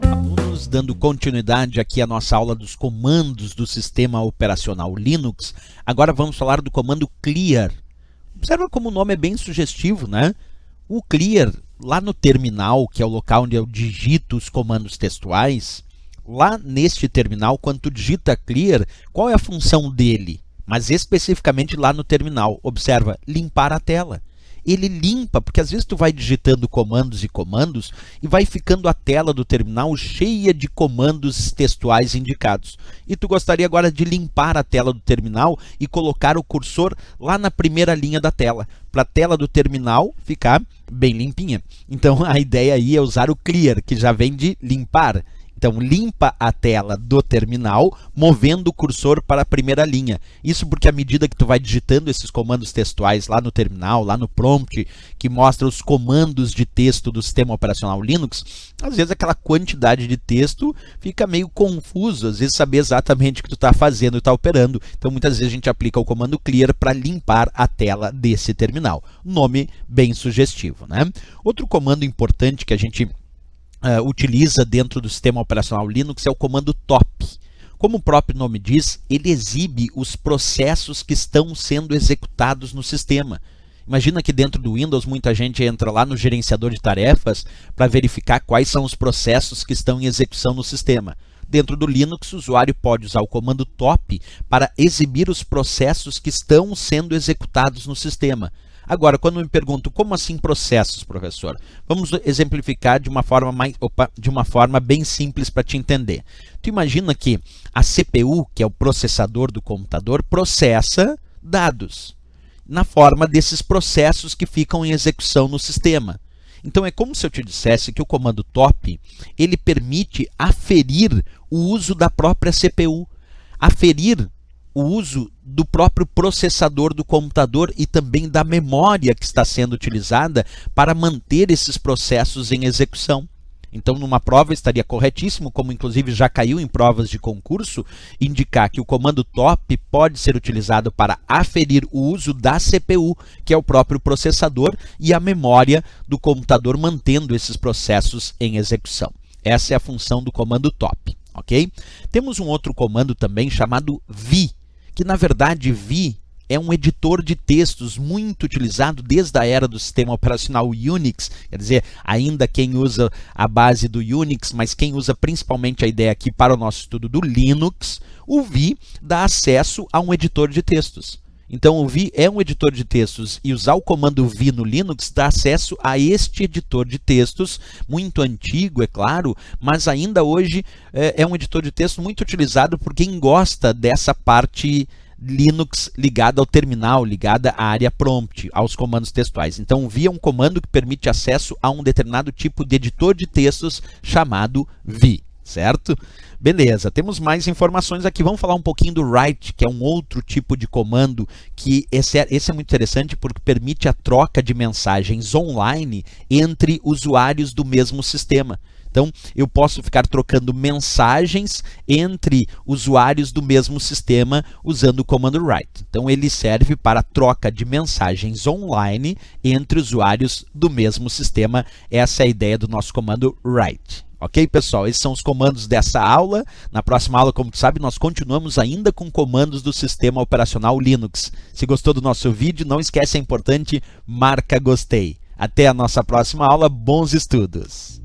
Alunos, dando continuidade aqui à nossa aula dos comandos do sistema operacional Linux, agora vamos falar do comando clear. Observa como o nome é bem sugestivo, né? O clear, lá no terminal, que é o local onde eu digito os comandos textuais, lá neste terminal, quando tu digita clear, qual é a função dele? Mas especificamente lá no terminal, observa, limpar a tela. Ele limpa, porque às vezes tu vai digitando comandos e comandos e vai ficando a tela do terminal cheia de comandos textuais indicados. E tu gostaria agora de limpar a tela do terminal e colocar o cursor lá na primeira linha da tela, para a tela do terminal ficar bem limpinha. Então a ideia aí é usar o clear, que já vem de limpar. Então, limpa a tela do terminal, movendo o cursor para a primeira linha. Isso porque à medida que tu vai digitando esses comandos textuais lá no terminal, lá no prompt, que mostra os comandos de texto do sistema operacional Linux, às vezes aquela quantidade de texto fica meio confuso, às vezes saber exatamente o que tu está fazendo e está operando. Então, muitas vezes a gente aplica o comando clear para limpar a tela desse terminal. Nome bem sugestivo, né? Outro comando importante que a gente utiliza dentro do sistema operacional Linux é o comando top. Como o próprio nome diz, ele exibe os processos que estão sendo executados no sistema. Imagina que dentro do Windows muita gente entra lá no gerenciador de tarefas para verificar quais são os processos que estão em execução no sistema. Dentro do Linux, o usuário pode usar o comando top para exibir os processos que estão sendo executados no sistema. Agora, quando me pergunto, como assim processos, professor? Vamos exemplificar de uma forma bem simples para te entender. Tu imagina que a CPU, que é o processador do computador, processa dados na forma desses processos que ficam em execução no sistema. Então é como se eu te dissesse que o comando top, ele permite aferir o uso da própria CPU, aferir o uso do próprio processador do computador e também da memória que está sendo utilizada para manter esses processos em execução. Então, numa prova estaria corretíssimo, como inclusive já caiu em provas de concurso, indicar que o comando top pode ser utilizado para aferir o uso da CPU, que é o próprio processador, e a memória do computador mantendo esses processos em execução. Essa é a função do comando top, ok? Temos um outro comando também chamado vi, que na verdade vi é um editor de textos muito utilizado desde a era do sistema operacional Unix, quer dizer, ainda quem usa a base do Unix, mas quem usa principalmente a ideia aqui para o nosso estudo do Linux, o vi dá acesso a um editor de textos. Então o vi é um editor de textos e usar o comando vi no Linux dá acesso a este editor de textos, muito antigo, é claro, mas ainda hoje é um editor de texto muito utilizado por quem gosta dessa parte Linux ligada ao terminal, ligada à área prompt, aos comandos textuais. Então o vi é um comando que permite acesso a um determinado tipo de editor de textos chamado vi, certo? Beleza, temos mais informações aqui. Vamos falar um pouquinho do write, que é um outro tipo de comando, que esse é muito interessante porque permite a troca de mensagens online entre usuários do mesmo sistema. Então, eu posso ficar trocando mensagens entre usuários do mesmo sistema usando o comando write. Então, ele serve para a troca de mensagens online entre usuários do mesmo sistema. Essa é a ideia do nosso comando write. Ok, pessoal? Esses são os comandos dessa aula. Na próxima aula, como tu sabe, nós continuamos ainda com comandos do sistema operacional Linux. Se gostou do nosso vídeo, não esquece, é importante, marca gostei. Até a nossa próxima aula. Bons estudos!